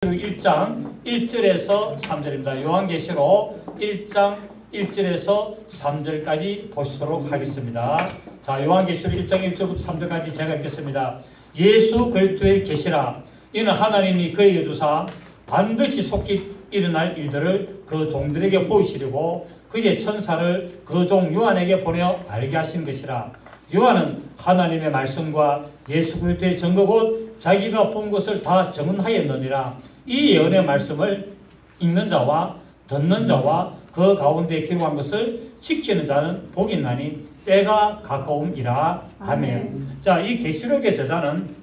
1장 1절에서 3절입니다. 요한계시록 1장 1절에서 3절까지 보시도록 하겠습니다. 자, 요한계시록 1장 1절부터 3절까지 제가 읽겠습니다. 예수 그리스도의 계시라. 이는 하나님이 그에게 주사 반드시 속히 일어날 일들을 그 종들에게 보이시려고 그의 천사를 그 종 요한에게 보내어 알게 하신 것이라. 요한은 하나님의 말씀과 예수 그리스도의 증거 곧 자기가 본 것을 다 증언하였느니라. 이 예언의 말씀을 읽는 자와 듣는 자와 그 가운데 기록한 것을 지키는 자는 복이 있나니 때가 가까움이라 하며. 자, 이 계시록의 저자는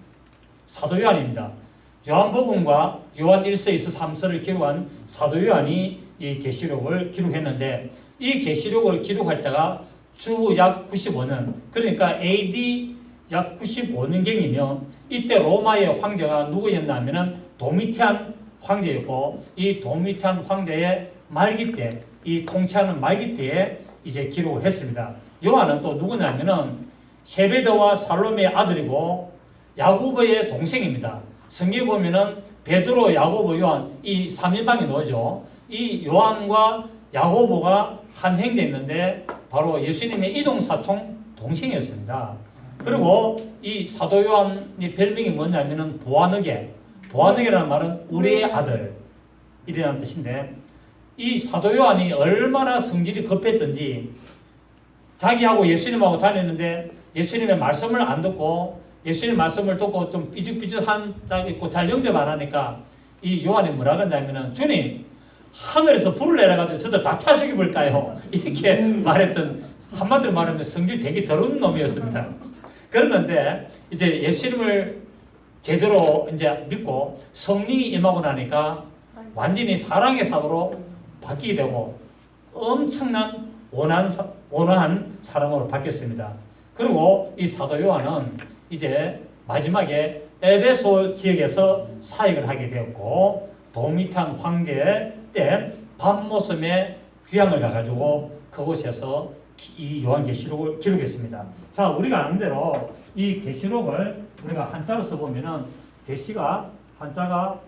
사도 요한입니다. 요한복음과 요한 1서에서 3서를 기록한 사도 요한이 이 계시록을 기록했는데, 이 계시록을 기록할 때가 주 약 95년, 그러니까 AD 약 95년경이며, 이때 로마의 황제가 누구였나 하면은 도미티안 황제였고, 이 도미티안 황제의 말기 때, 이 통치하는 말기 때에 이제 기록을 했습니다. 요한은 또 누구냐면은 세베드와 살로메의 아들이고 야고보의 동생입니다. 성경에 보면은 베드로, 야고보, 요한 이 3인방이 나오죠. 이 요한과 야고보가 한 형제였는데 바로 예수님의 이종사촌 동생이었습니다. 그리고 이 사도 요한의 별명이 뭐냐면은 보아너게. 보아너게라는 말은 우리의 아들 이라는 뜻인데, 이 사도 요한이 얼마나 성질이 급했던지 자기하고 예수님하고 다녔는데 예수님의 말씀을 안 듣고, 예수님 말씀을 듣고 좀 삐죽삐죽한 짝 있고 잘 영접 안 하니까 이 요한이 뭐라 그랬냐면은, 주님 하늘에서 불을 내려가지고 저들 다 타 죽여볼까요? 이렇게 말했던, 한마디로 말하면 성질 되게 더러운 놈이었습니다. 그랬는데 이제 예수님을 제대로 이제 믿고 성령이 임하고 나니까 완전히 사랑의 사도로 바뀌게 되고 엄청난 온화한 사람으로 바뀌었습니다. 그리고 이 사도 요한은 이제 마지막에 에베소 지역에서 사역을 하게 되었고, 도미탄 황제 때 밤모섬에 귀향을 가가지고 그곳에서 이 요한계시록을 기록했습니다. 자, 우리가 아는 대로 이 계시록을 우리가 한자로 써보면은 계시가 한자가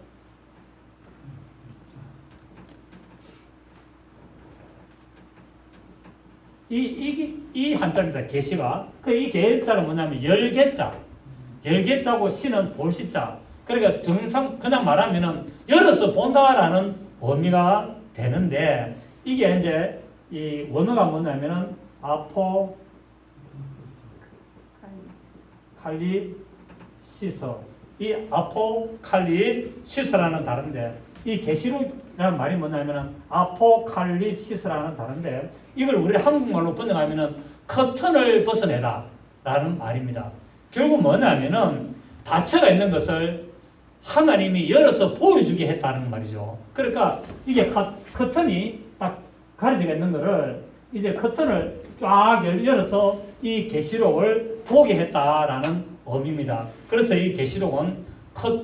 이 한자입니다. 계시가. 이 계자는 뭐냐면 열계자. 열계자고 시는 볼시자. 그러니까 정상 그냥 말하면은 열어서 본다라는 의미가 되는데, 이게 이제 이 원어가 뭐냐면은 아포칼립시서. 이 아포칼립시서라는 단어인데, 이 계시록이라는 말이 뭐냐면은 아포칼립시서라는 단어인데, 이걸 우리 한국말로 번역하면은 커튼을 벗어내다 라는 말입니다. 결국 뭐냐면은 닫혀가 있는 것을 하나님이 열어서 보여주게 했다는 말이죠. 그러니까 이게 커튼이 딱 가려져 있는 거를 이제 커튼을 쫙 열어서 이 계시록을 보게 했다라는 의미입니다. 그래서 이 계시록은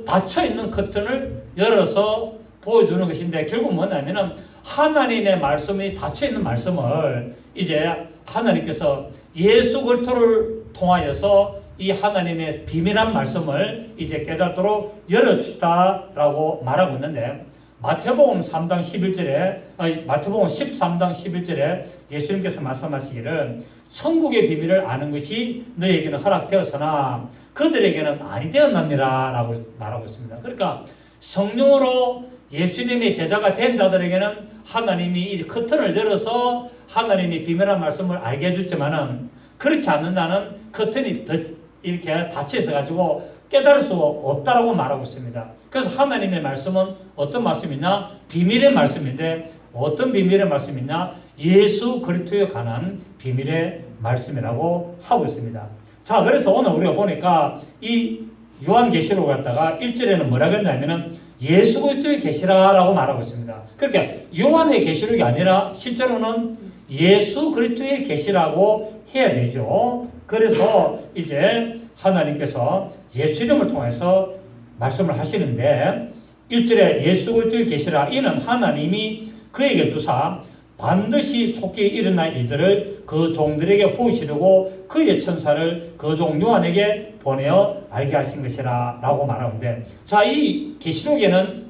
닫혀 있는 커튼을 열어서 보여주는 것인데, 결국 뭐냐면은 하나님의 말씀이 닫혀 있는 말씀을 이제 하나님께서 예수 그리스도를 통하여서 이 하나님의 비밀한 말씀을 이제 깨닫도록 열어주시다라고 말하고 있는데, 마태복음 3장 11절에 마태복음 13장 11절에 예수님께서 말씀하시기를 천국의 비밀을 아는 것이 너에게는 허락되었으나 그들에게는 아니 되었느니라 라고 말하고 있습니다. 그러니까 성령으로 예수님의 제자가 된 자들에게는 하나님이 이제 커튼을 열어서 하나님이 비밀한 말씀을 알게 해줬지만은, 그렇지 않는 자는 커튼이 이렇게 닫혀 있어 가지고 깨달을 수 없다라고 말하고 있습니다. 그래서 하나님의 말씀은 어떤 말씀이냐? 비밀의 말씀인데, 어떤 비밀의 말씀이냐? 예수 그리스도에 관한 비밀의 말씀이라고 하고 있습니다. 자, 그래서 오늘 우리가 보니까 이 요한계시록을 갖다가 1절에는 뭐라 그랬냐면은 예수 그리스도의 계시라라고 말하고 있습니다. 그러니까 요한의 계시록이 아니라 실제로는 예수 그리스도의 계시라고 해야 되죠. 그래서 이제 하나님께서 예수 이름을 통해서 말씀을 하시는데, 1절에 예수 그리스도의 계시라. 이는 하나님이 그에게 주사 반드시 속히 일어날 일들을 그 종들에게 보이시려고 그의 천사를 그 종 요한에게 보내어 알게 하신 것이라 라고 말하는데, 자, 이 계시록에는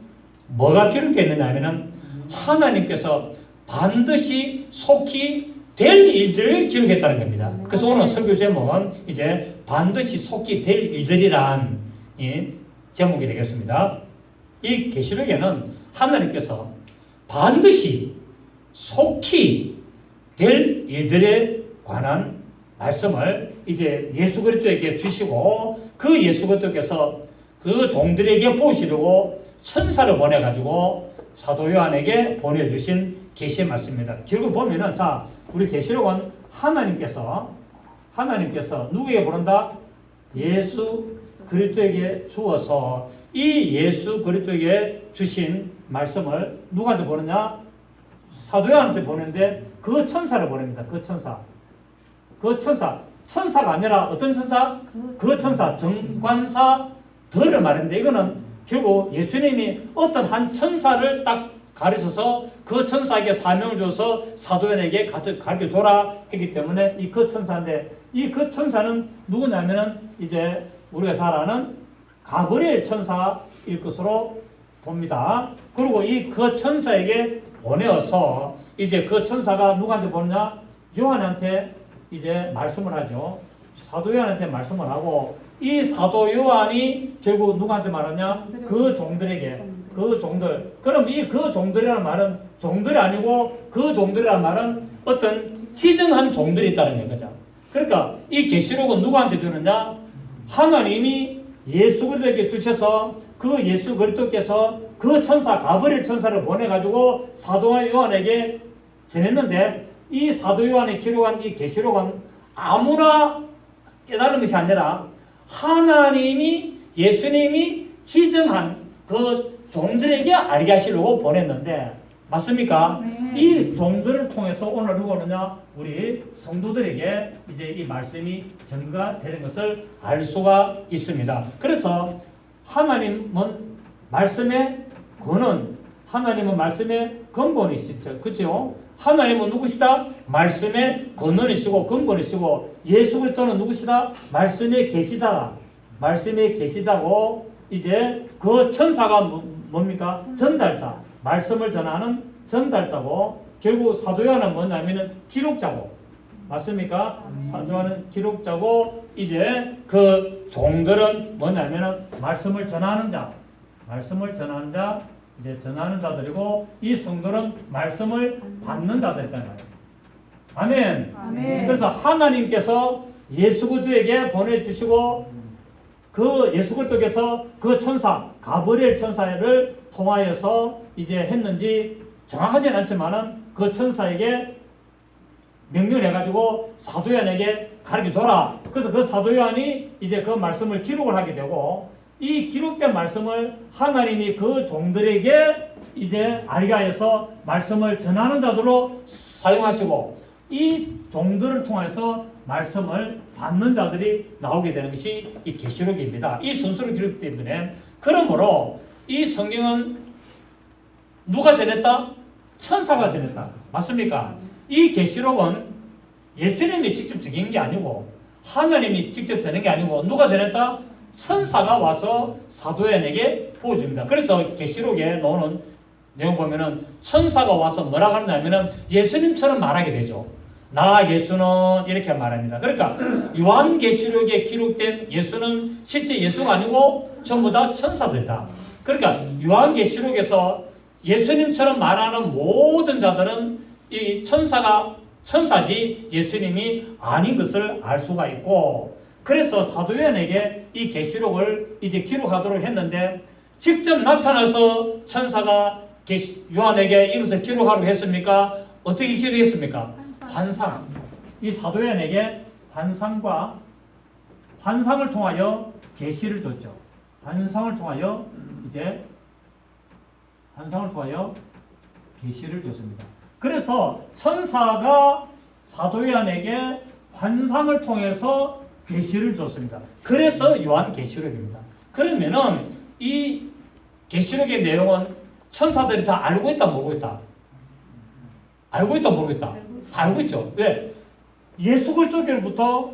뭐가 기록되어 있느냐 하면은 하나님께서 반드시 속히 될 일들을 기록했다는 겁니다. 그래서 오늘 설교 제목은 이제 반드시 속히 될 일들이란 이 제목이 되겠습니다. 이 계시록에는 하나님께서 반드시 속히 될 일들에 관한 말씀을 이제 예수 그리스도에게 주시고 그 예수 그리스도께서 그 종들에게 보시려고 천사를 보내가지고 사도 요한에게 보내주신 계시의 말씀입니다. 결국 보면은 자 우리 계시록은 하나님께서 누구에게 보낸다? 예수 그리스도에게 주어서 이 예수 그리스도에게 주신 말씀을 누구한테 보내냐? 사도 요한한테 보내는데 그 천사를 보냅니다. 그 천사가 아니라 어떤 천사? 그 천사 정관사들을 말했는데 이거는 결국 예수님이 어떤 한 천사를 딱 가르쳐서 그 천사에게 사명을 줘서 사도연에게 가르쳐줘라 했기 때문에 이 그 천사인데 이 그 천사는 누구냐면은 이제 우리가 잘 아는 가브리엘 천사일 것으로 봅니다. 그리고 이 그 천사에게 보내어서 이제 그 천사가 누구한테 보내냐? 요한한테 이제 말씀을 하죠. 사도 요한한테 말씀을 하고 이 사도 요한이 결국 누구한테 말하냐? 그 종들에게. 그 종들. 그럼 이 그 종들이라는 말은 종들이 아니고 그 종들이라는 말은 어떤 지정한 종들이 있다는 거죠. 그러니까 이 계시록은 누구한테 주느냐? 하나님이 예수 그리스도에게 주셔서 그 예수 그리스도께서 그 천사 가브리엘 천사를 보내가지고 사도 요한에게 전했는데 이 사도 요한이 기록한 이 계시록은 아무나 깨달은 것이 아니라 하나님이 예수님이 지정한 그 종들에게 알게 하시려고 보냈는데 맞습니까? 네. 이 종들을 통해서 오늘 누구느냐? 우리 성도들에게 이제 이 말씀이 전가되는 것을 알 수가 있습니다. 그래서 하나님은 말씀의 근원, 하나님은 말씀의 근본이 있죠. 그렇죠? 하나님은 누구시다? 말씀의 근원이시고 근본이시고 예수 그리스도는 누구시다? 말씀의 계시자다. 말씀의 계시자고 이제 그 천사가 뭡니까? 전달자. 말씀을 전하는 전달자고 결국 사도 요한은 뭐냐면은 기록자고 맞습니까? 사도 요한은 기록자고 이제 그 종들은 뭐냐면은 말씀을 전하는 자. 말씀을 전하는 자. 이제 전하는 자들이고 이 성도는 말씀을 받는 자들이다 말이에요. 아멘. 아멘. 그래서 하나님께서 예수 그리스도에게 보내주시고 그 예수 그리스도께서 그 천사 가브리엘 천사를 통하여서 이제 했는지 정확하지는 않지만은 그 천사에게 명령해가지고 사도 요한에게 가르쳐줘라. 그래서 그 사도 요한이 이제 그 말씀을 기록을 하게 되고 이 기록된 말씀을 하나님이 그 종들에게 이제 알게 하여서 말씀을 전하는 자들로 사용하시고 이 종들을 통해서 말씀을 받는 자들이 나오게 되는 것이 이 계시록입니다. 이 순서로 기록되기 때문에 그러므로 이 성경은 누가 전했다? 천사가 전했다. 맞습니까? 이 계시록은 예수님이 직접 적인 게 아니고 하나님이 직접 전한 게 아니고 누가 전했다? 천사가 와서 사도연에게 보여줍니다. 그래서 계시록에 나오는 내용 보면은 천사가 와서 뭐라고 하냐면은 예수님처럼 말하게 되죠. 나 예수는 이렇게 말합니다. 그러니까 요한계시록에 기록된 예수는 실제 예수가 아니고 전부 다 천사들이다. 그러니까 요한계시록에서 예수님처럼 말하는 모든 자들은 이 천사지 예수님이 아닌 것을 알 수가 있고 그래서 사도 요한에게 이 계시록을 이제 기록하도록 했는데 직접 나타나서 천사가 요한에게 이것을 기록하라고 했습니까? 어떻게 기록했습니까? 환상. 이 사도 요한에게 환상을 통하여 계시를 줬죠. 환상을 통하여 계시를 줬습니다. 그래서 천사가 사도 요한에게 환상을 통해서 계시를 줬습니다. 그래서 요한계시록입니다. 그러면은 이 계시록의 내용은 천사들이 다 알고 있다 모르고 있다? 알고 있다 모르고 있다? 알고 있죠. 왜? 예수 그리스도로부터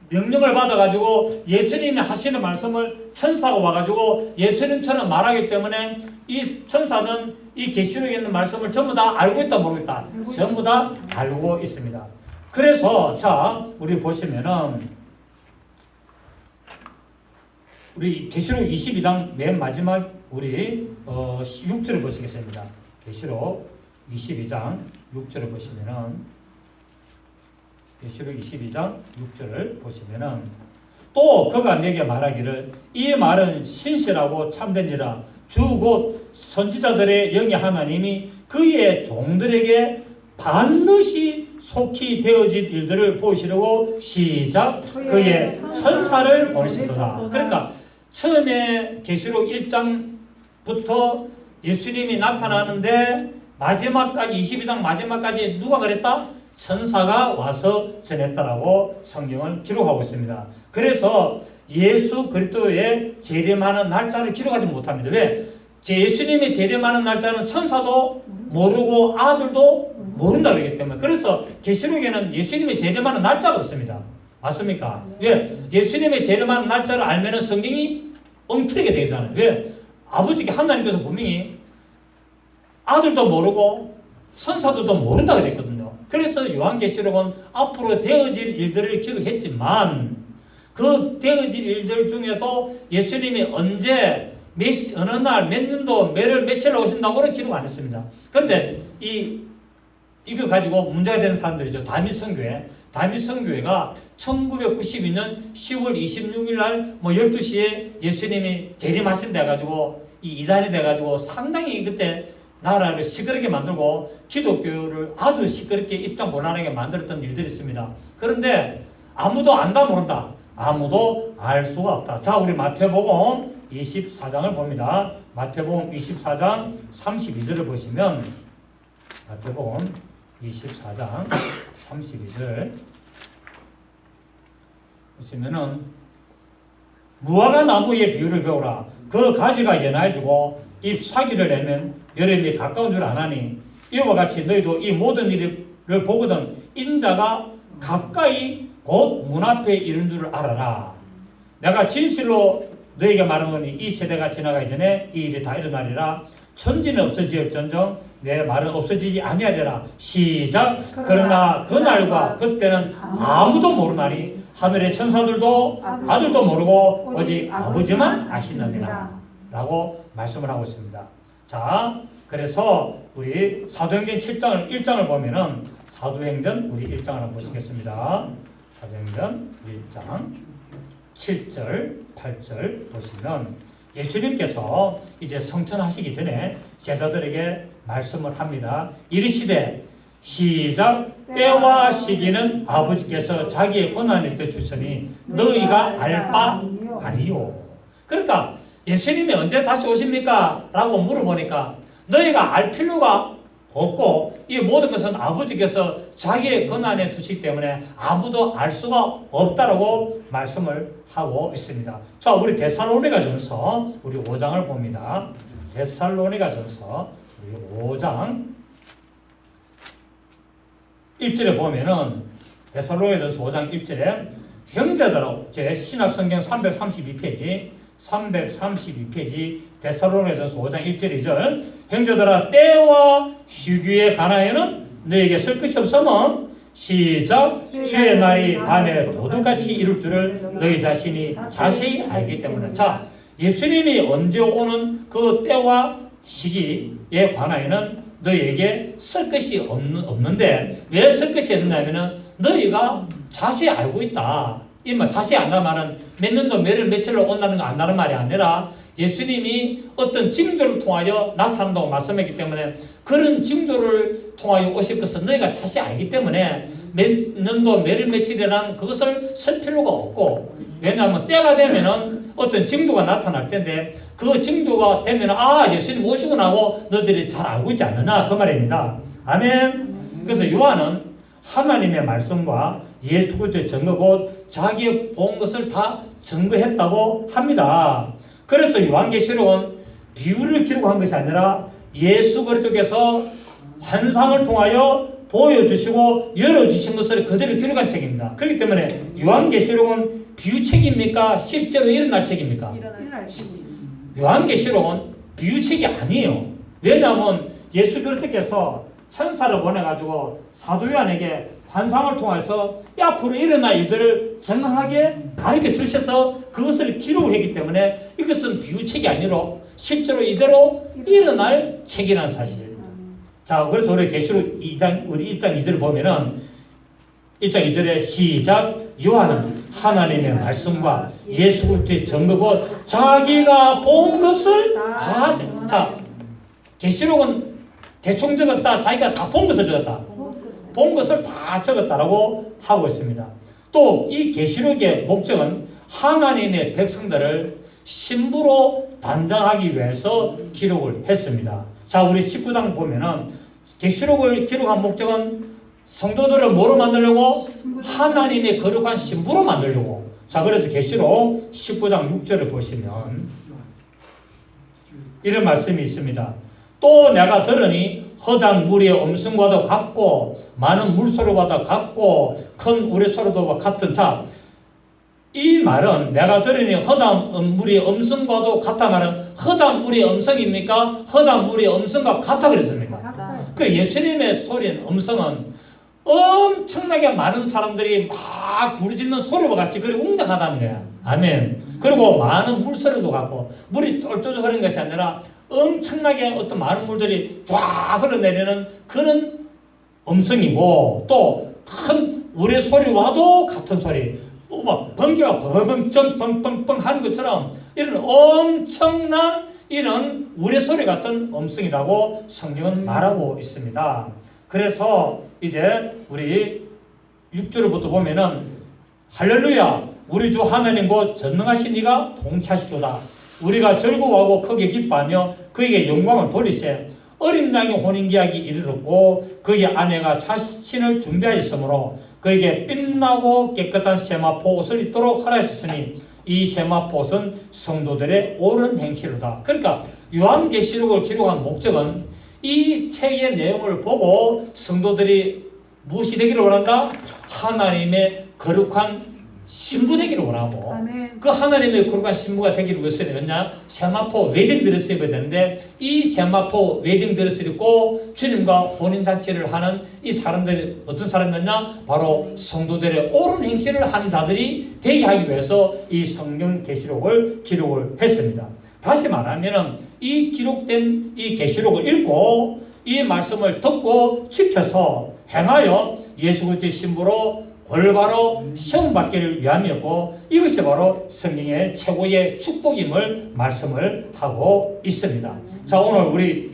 명령을 받아가지고 예수님이 하시는 말씀을 천사가 와가지고 예수님처럼 말하기 때문에 이 천사는 이 계시록에 있는 말씀을 전부 다 알고 있다 모르고 있다? 전부 다 알고 있습니다. 그래서 자 우리 보시면은 우리 계시록 22장 맨 마지막 우리 6절을 보시겠습니다. 계시록 22장 6절을 보시면은 계시록 22장 6절을 보시면은 또 그가 내게 말하기를 이 말은 신실하고 참된지라 주 곧 선지자들의 영의 하나님이 그의 종들에게 반드시 속히 되어질 일들을 보시려고 시작 그의 천사를 보내시도다. 그러니까 처음에 계시록 1장부터 예수님이 나타나는데 마지막까지 22장 마지막까지 누가 그랬다? 천사가 와서 전했다라고 성경은 기록하고 있습니다. 그래서 예수 그리스도의 재림하는 날짜를 기록하지 못합니다. 왜? 예수님이 재림하는 날짜는 천사도 모르고 아들도 모른다 그러기 때문에 그래서 계시록에는 예수님이 재림하는 날짜가 없습니다. 맞습니까? 왜? 예수님의 재림하는 날짜를 알면은 성경이 엉터리게 되잖아요. 왜? 아버지께 하나님께서 분명히 아들도 모르고 천사들도 모른다 그랬거든요. 그래서 요한계시록은 앞으로 되어질 일들을 기록했지만 그 되어질 일들 중에도 예수님이 언제 어느 날 몇 년도 매를 며칠 오신다고는 기록 안 했습니다. 그런데 이거 가지고 문제가 되는 사람들이죠. 다윗성교회가 1992년 10월 26일 날 12시에 예수님이 재림하신다 해가지고 이단이 돼가지고 상당히 그때 나라를 시끄럽게 만들고 기독교를 아주 시끄럽게 입장 곤란하게 만들었던 일들이 있습니다. 그런데 아무도 안다 모른다. 아무도 알 수가 없다. 자, 우리 마태복음 24장을 봅니다. 마태복음 24장 32절을 보시면 마태복음 24장 32절 보시면은 무화과 나무의 비유를 배우라. 그 가지가 연해지고 잎 사기를 내면 여름이 가까운 줄 아나니 이와 같이 너희도 이 모든 일을 보거든 인자가 가까이 곧 문 앞에 이른 줄을 알아라. 내가 진실로 너희에게 말하노니 이 세대가 지나가기 전에 이 일이 다 일어나리라. 천지는 없어질전정 내 말은 없어지지 아니하리라. 시작. 그러나 그날과 그때는 아무도 모르나니 하늘의 천사들도 아들도 모르고 오직 아버지만 아시느니라 라고 말씀을 하고 있습니다. 자, 그래서 우리 사도행전 1장을 보면은 사도행전 우리 1장을 한번 보시겠습니다. 사도행전 1장 7절 8절 보시면 예수님께서 이제 성천하시기 전에 제자들에게 말씀을 합니다. 이르시되 시작 때와 시기는 아버지께서 자기의 권한에 주시니 너희가 알 바 아니요. 그러니까 예수님이 언제 다시 오십니까? 라고 물어보니까 너희가 알 필요가 없고 이 모든 것은 아버지께서 자기의 권한에 두시기 때문에 아무도 알 수가 없다라고 말씀을 하고 있습니다. 자, 우리 데살로니가전서 우리 5장을 봅니다. 데살로니가전서 우리 5장 1절에 보면은 데살로니가전서 5장 1절에 형제들아 제 신학성경 332페이지 데살로니가전서 5장 1절 2절 형제들아 때와 시기에 관하여는 너에게 쓸 것이 없으면 시작 주의 날이 밤에 도둑같이 이룰 줄을 너희 자신이 자세히 알기 때문에 자 예수님이 언제 오는 그 때와 시기에 관하여는 너희에게 쓸 것이 없는데 왜 쓸 것이 없느냐면은 너희가 자세히 알고 있다. 이 말 자세히 안다면은 몇 년도 몇일 며칠로 온다는 거 안다는 말이 아니라 예수님이 어떤 징조를 통하여 나타난다고 말씀했기 때문에 그런 징조를 통하여 오실 것은 너희가 자세히 알기 때문에 몇 년도 몇일 며칠이라는 그것을 쓸 필요가 없고 왜냐하면 때가 되면은 어떤 징조가 나타날 텐데 그 징조가 되면은 아 예수님 오시구나 하고 너희들이 잘 알고 있지 않느냐 그 말입니다. 아멘. 그래서 요한은 하나님의 말씀과 예수 그리스도의 증거 곧 자기 본 것을 다 증거했다고 합니다. 그래서 요한계시록은 비유를 기록한 것이 아니라 예수 그리스도께서 환상을 통하여 보여주시고 열어주신 것을 그대로 기록한 책입니다. 그렇기 때문에 요한계시록은 비유책입니까? 실제로 일어날 책입니까? 요한계시록은 비유책이 아니에요. 왜냐하면 예수 그리스도께서 천사를 보내가지고 사도 요한에게 환상을 통해서 이 앞으로 일어날 일들을 정확하게 가르쳐 주셔서 그것을 기록을 했기 때문에 이것은 비유책이 아니라 실제로 이대로 일어날 책이라는 사실. 자, 그래서 우리 계시록 2장, 우리 1장 2절을 보면은 1장 2절에 시작. 요한은 하나님의 말씀과 예수 그리스도의 증거고 자기가 본 것을 다. 자, 계시록은 대충 적었다. 자기가 다 본 것을 적었다. 본 것을 다 적었다라고 하고 있습니다. 또 이 계시록의 목적은 하나님의 백성들을 신부로 단장하기 위해서 기록을 했습니다. 자, 우리 19장 보면은 계시록을 기록한 목적은 성도들을 뭐로 만들려고? 하나님의 거룩한 신부로 만들려고. 자, 그래서 계시록 19장 6절을 보시면 이런 말씀이 있습니다. 또 내가 들으니 허당 무리의 음성과도 같고 많은 물소리와도 같고 큰 우레소리도 같은. 자, 이 말은 내가 들으니 허당 무리의 음성과도 같다 말은 허당 무리의 음성입니까? 허당 무리의 음성과 같다 그랬습니까? 그 예수님의 소리는 음성은 엄청나게 많은 사람들이 막 부르짖는 소리와 같이 그리 웅장하다는 거야. 아멘. 그리고 많은 물소리도 같고 물이 쫄쫄 흐르는 것이 아니라 엄청나게 어떤 많은 물들이 쫙 흘러내리는 그런 음성이고 또 큰 우레 소리와도 같은 소리. 막 번개가 뻥뻥 하는 것처럼 이런 엄청난 이런 우레 소리 같은 음성이라고 성경은 말하고 있습니다. 그래서 이제 우리 6절부터 보면은 할렐루야 우리 주 하나님 곧 전능하신 이가 통치하시도다. 우리가 즐거워하고 크게 기뻐하며 그에게 영광을 돌리세. 어린 양의 혼인계약이 이르렀고 그의 아내가 자신을 준비하였으므로 그에게 빛나고 깨끗한 세마포 옷을 입도록 하라하셨으니 이 세마포 옷은 성도들의 옳은 행실이다. 그러니까 요한계시록을 기록한 목적은 이 책의 내용을 보고 성도들이 무엇이 되기를 원한다? 하나님의 거룩한 신부 되기를 원하고 아멘. 그 하나님의 거룩한 신부가 되기를 위해서 되느냐? 세마포 웨딩드레스 입어야 되는데 이 세마포 웨딩드레스를 입고 주님과 혼인잔치를 하는 이 사람들이 어떤 사람이었냐? 바로 성도들의 옳은 행실을 하는 자들이 되게 하기 위해서 이 성경 계시록을 기록을 했습니다. 다시 말하면 이 기록된 이 계시록을 읽고 이 말씀을 듣고 지켜서 행하여 예수 그리스도의 신부로 올바로 시험받기를 위함이었고 이것이 바로 성경의 최고의 축복임을 말씀을 하고 있습니다. 자, 오늘 우리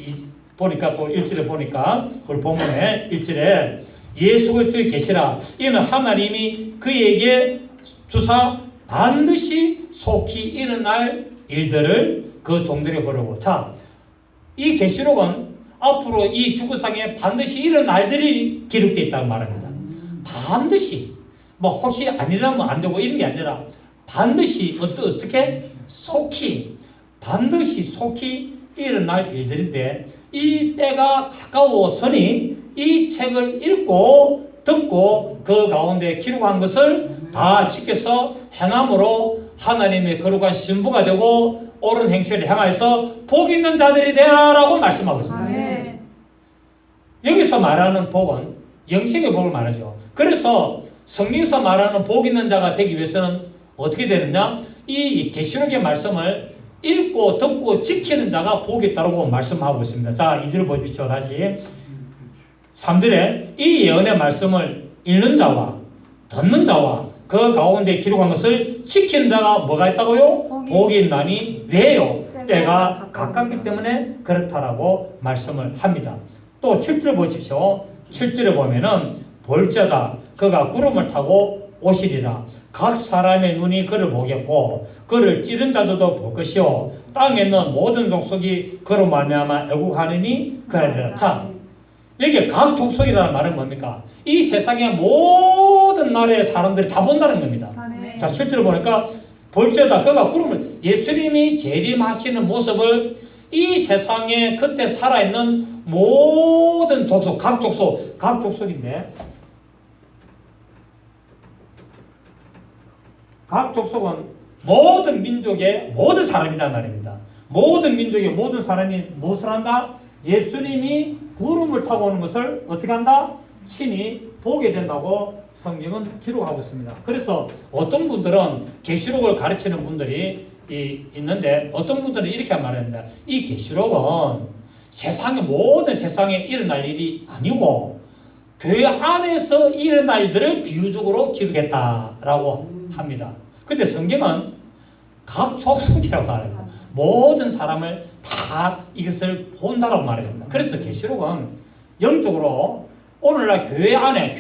보니까 또 1절에 보니까 우리 본문에 1절에 예수 그리스도의 계시라 이는 하나님이 그에게 주사 반드시 속히 일어날 일들을 그 종들이 보려고. 자, 이 계시록은 앞으로 이 주구상에 반드시 일어날 일들이 기록되어 있다는 말입니다. 반드시 뭐 혹시 아니라면 안 되고 이런 게 아니라 반드시 어떻게 속히 반드시 속히 일어날 일들인데 이 때가 가까워서니 이 책을 읽고 듣고 그 가운데 기록한 것을 다 지켜서 행함으로 하나님의 거룩한 신부가 되고 옳은 행실을 행하여서 복 있는 자들이 되라라고 말씀하고 있습니다. 아멘. 여기서 말하는 복은 영생의 복을 말하죠. 그래서 성경에서 말하는 복 있는 자가 되기 위해서는 어떻게 되느냐? 이 계시록의 말씀을 읽고 듣고 지키는 자가 복이 있다고 말씀하고 있습니다. 자, 2절 보십시오. 다시 3절에 이 예언의 말씀을 읽는 자와 듣는 자와 그 가운데 기록한 것을 지키는 자가 뭐가 있다고요? 복이 있나니 왜요? 때가 가깝기 때문에 그렇다라고 말씀을 합니다. 또 7절 보십시오. 7절에 보면은 볼자다 그가 구름을 타고 오시리라. 각 사람의 눈이 그를 보겠고 그를 찌른 자들도 볼 것이요 땅에 있는 모든 족속이 그로 말미암아 애국하느니 그러리라. 자, 여기 각 족속이라는 말은 뭡니까? 이 세상의 모든 나라의 사람들이 다 본다는 겁니다. 네. 자, 실제로 보니까 볼지어다 그가 구름을 예수님이 재림하시는 모습을 이 세상에 그때 살아있는 모든 족속, 각 족속인데 각 족속은 모든 민족의 모든 사람이란 말입니다. 모든 민족의 모든 사람이 무엇을 한다? 예수님이 구름을 타고 오는 것을 어떻게 한다? 친히 보게 된다고 성경은 기록하고 있습니다. 그래서 어떤 분들은 계시록을 가르치는 분들이 있는데 어떤 분들은 이렇게 말합니다. 이 계시록은 모든 세상에 일어날 일이 아니고 교회 안에서 일어날 일들을 비유적으로 기록했다라고 합니다. 근데 성경은 각 족속이라고 말합니다. 모든 사람을 다 이것을 본다라고 말합니다. 그래서 계시록은 영적으로 오늘날 교회 안에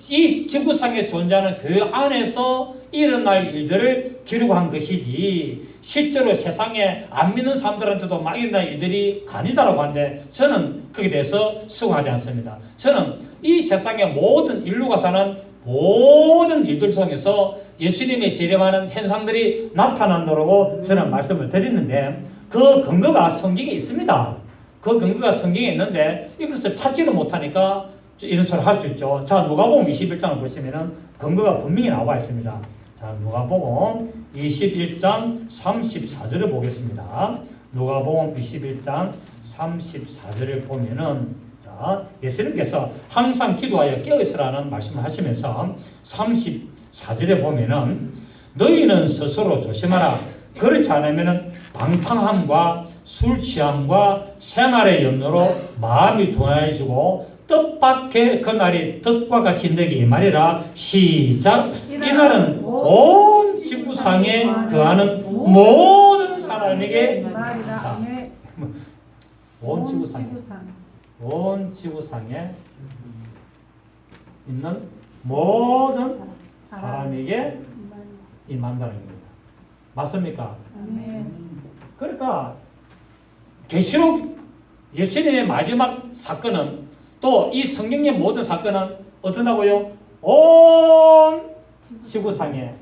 이 지구상에 존재하는 교회 안에서 일어날 일들을 기록한 것이지 실제로 세상에 안 믿는 사람들한테도 막 일어날 일들이 아니다라고 하는데 저는 거기에 대해서 수긍하지 않습니다. 저는 이 세상의 모든 인류가 사는 모든 일들 통해서 예수님의 재림하는 현상들이 나타난다고 저는 말씀을 드리는데 그 근거가 성경에 있습니다. 그 근거가 성경에 있는데 이것을 찾지를 못하니까 이런 소리를 할 수 있죠. 자, 누가복음 21장을 보시면은 근거가 분명히 나와 있습니다. 자, 누가복음 21장 34절을 보겠습니다. 누가복음 21장 34절을 보면은 자, 예수님께서 항상 기도하여 깨어있으라는 말씀을 하시면서 34절에 보면은 너희는 스스로 조심하라. 그렇지 않으면은 방탕함과 술 취함과 생활의 염려로 마음이 둔해지고 뜻밖의 그날이 뜻과 같이 너에게 임하리라. 시작. 이날은 온 지구상에 거하는 모든 사람에게 온 지구상에 있는 모든 사람에게 임한다는 겁니다. 맞습니까? 그러니까 계시록 예수님의 마지막 사건은 또 이 성경의 모든 사건은 어떠다고요? 온 지구상의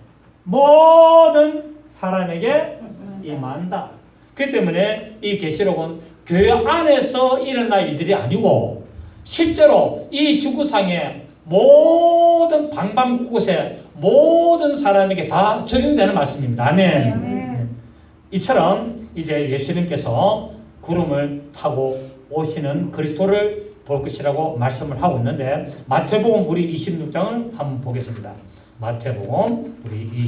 모든 사람에게 임한다. 그렇기 때문에 이 계시록은 교회 안에서 일어날 일들이 아니고 실제로 이 지구상의 모든 방방곳곳에 모든 사람에게 다 적용되는 말씀입니다. 아멘. 이처럼 이제 예수님께서 구름을 타고 오시는 그리스도를 볼 것이라고 말씀을 하고 있는데 마태복음 우리 26장을 한번 보겠습니다. 마태복음 우리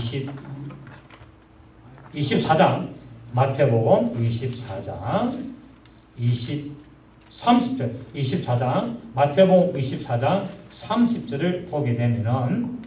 24장 마태복음 24장 30절 24장 마태복음 24장 30절을 보게 되면은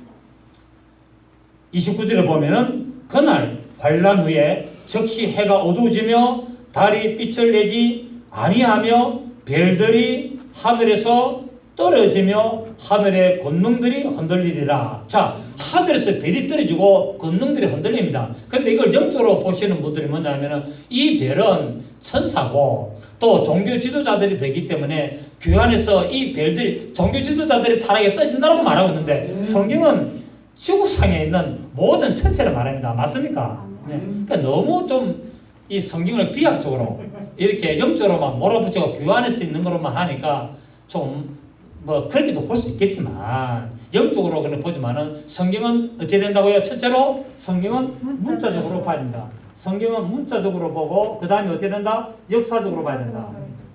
29절을 보면은 그날 환란 후에 즉시 해가 어두워지며 달이 빛을 내지 아니하며 별들이 하늘에서 떨어지며 하늘의 권능들이 흔들리리라. 자, 하늘에서 별이 떨어지고 권능들이 흔들립니다. 그런데 이걸 영적으로 보시는 분들이 뭐냐면은 이 별은 천사고 또 종교 지도자들이 되기 때문에 교회 안에서 이 별들이 종교 지도자들이 타락에 떠진다고 말하고 있는데 성경은 지구상에 있는 모든 천체를 말합니다. 맞습니까? 네. 그러니까 너무 좀 이 성경을 비약적으로 이렇게 영적으로만 몰아붙이고 교회 안에서 있는 것로만 하니까 좀 뭐 그렇게도 볼 수 있겠지만 영적으로 그냥 보지만은 성경은 어떻게 된다고요? 첫째로 성경은 문자적으로 봐야 된다. 성경은 문자적으로 보고 그 다음에 어떻게 된다? 역사적으로 봐야 된다.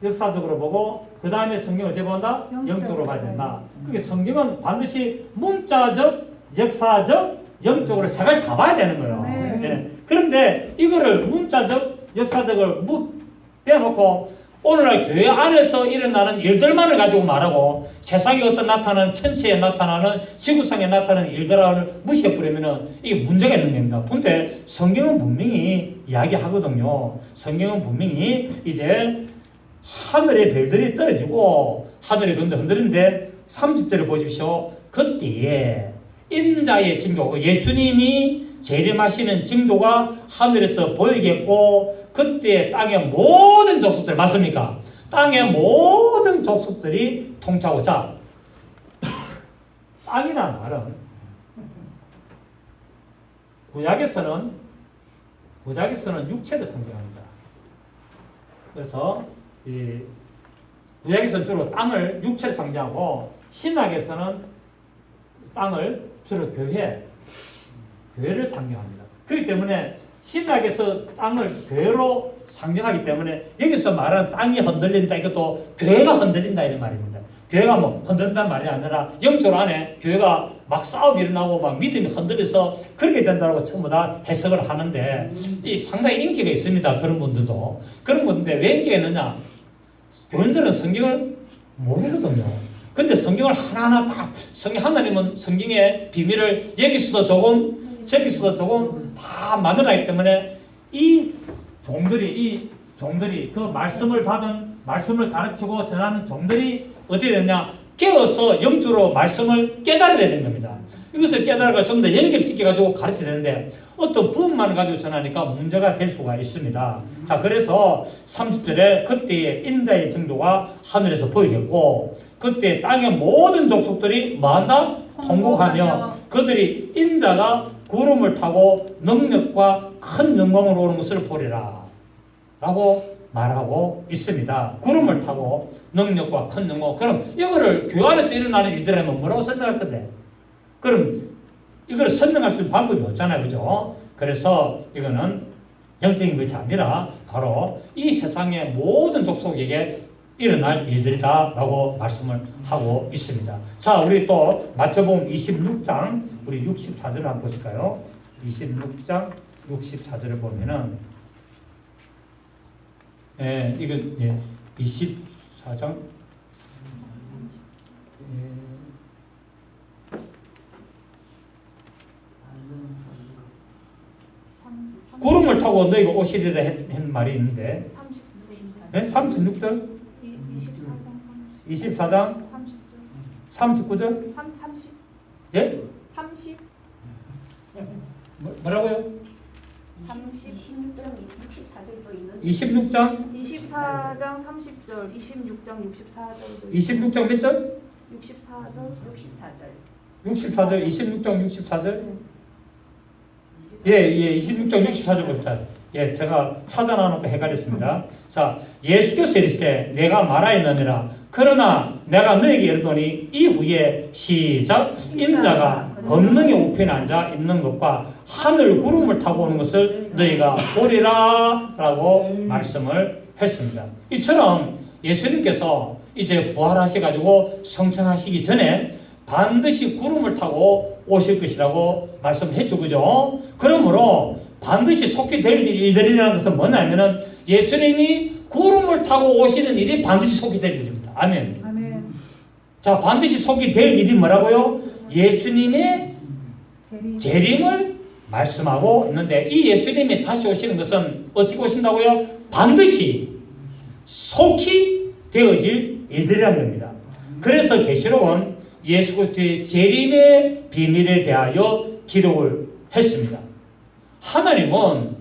역사적으로 보고 그 다음에 성경을 어떻게 본다? 영적으로 봐야 된다. 그게 성경은 반드시 문자적, 역사적, 영적으로 세 가지 다 봐야 되는 거예요. 네. 그런데 이거를 문자적, 역사적을 빼놓고 오늘날 교회 안에서 일어나는 일들만을 가지고 말하고 세상에 어떤 나타나는 천체에 나타나는 지구상에 나타나는 일들을 무시해버리면 이게 문제가 있는 겁니다. 근데 성경은 분명히 이야기하거든요. 성경은 분명히 이제 하늘의 별들이 떨어지고 하늘이 흔들리는데 30절을 보십시오. 그때에 인자의 징조, 예수님이 재림하시는 징조가 하늘에서 보이겠고 그때 땅의 모든 족속들 맞습니까? 땅의 모든 족속들이 통차고 자 땅이라는 말은 구약에서는 육체를 상징합니다. 그래서 이 구약에서는 주로 땅을 육체를 상징하고 신약에서는 땅을 주로 교회를 상징합니다. 그렇기 때문에 신약에서 땅을 교회로 상징하기 때문에 여기서 말하는 땅이 흔들린다 이것도 교회가 흔들린다 이런 말입니다. 교회가 뭐 흔든다는 말이 아니라 영적 안에 교회가 막 싸움이 일어나고 막 믿음이 흔들려서 그렇게 된다고 전부 다 해석을 하는데 이 상당히 인기가 있습니다. 그런 분들도. 그런 분인데 왜 인기가 있느냐? 교인들은 성경을 모르거든요. 근데 성경을 하나하나 다 하나님은 성경의 비밀을 여기서도 조금 저기서도 조금 다 만들어놨기 때문에 이 종들이 그 말씀을 받은 말씀을 가르치고 전하는 종들이 어떻게 됐냐? 깨어서 영적으로 말씀을 깨달아야 되는 겁니다. 이것을 깨달아가 좀 더 연결시켜가지고 가르쳐야 되는데 어떤 부분만 가지고 전하니까 문제가 될 수가 있습니다. 자, 그래서 30절에 그때의 인자의 징조가 하늘에서 보이겠고 그때 땅의 모든 족속들이 뭐한다? 통곡하며 그들이 인자가 구름을 타고 능력과 큰 영광으로 오는 것을 보리라 라고 말하고 있습니다. 구름을 타고 능력과 큰 영광. 그럼 이거를 교회 안에서 일어나는 일들이라면 뭐라고 설명할 건데? 그럼 이걸 설명할 수 있는 방법이 없잖아요. 그죠? 그래서 이거는 영적인 것이 아니라 바로 이 세상의 모든 족속에게 일어날 일들이다 라고 말씀을 하고 있습니다. 자, 우리 또 마태복음 26장 우리 64절을 한번 보실까요? 26장 64절을 보면은 이건 24장 구름을 타고 너희가 오시리라 했는 말이 있는데 36절 24장 39절 30 예? 30 뭐라고요? 26장 64절도 있는 26장 24장 30절 26장 64절도 26장 몇 절? 64절 64절 26장 64절 예 26장 64절 봅시다. 예, 제가 찾아놔놓고 헷갈렸습니다. 자, 예수께서 이르시되 내가 말하였느니라 그러나 내가 너에게 이르노니 이후에 시작 인자가 권능의 우편에 앉아 있는 것과 하늘 구름을 타고 오는 것을 너희가 보리라 라고 말씀을 했습니다. 이처럼 예수님께서 이제 부활하셔가지고 성천하시기 전에 반드시 구름을 타고 오실 것이라고 말씀했죠. 그죠? 그러므로 반드시 속히 될 일들이라는 것은 뭐냐면은 예수님이 구름을 타고 오시는 일이 반드시 속히 될 일입니다. 아멘. 아멘. 자, 반드시 속히 될 일이 뭐라고요? 예수님의 재림을 말씀하고 있는데 이 예수님이 다시 오시는 것은 어떻게 오신다고요? 반드시 속히 되어질 일들이라는 겁니다. 그래서 계시록은 예수 그리스도의 재림의 비밀에 대하여 기록을 했습니다. 하나님은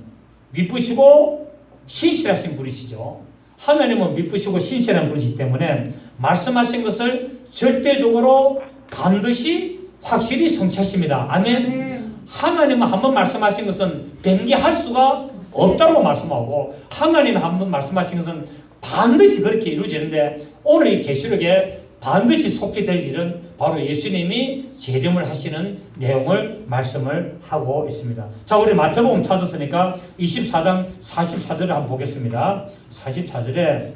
미쁘시고 신실하신 분이시죠. 하나님은 미쁘시고 신실한 분이시기 때문에 말씀하신 것을 절대적으로 반드시 확실히 성취하십니다. 아멘. 하나님은 한번 말씀하신 것은 변개할 수가 없다고 말씀하고 하나님이 한번 말씀하신 것은 반드시 그렇게 이루어지는데 오늘 이 계시록에 반드시 속히 될 일은 바로 예수님이 재림을 하시는 내용을 말씀을 하고 있습니다. 자, 우리 마태복음 찾았으니까 24장 44절을 한번 보겠습니다. 44절에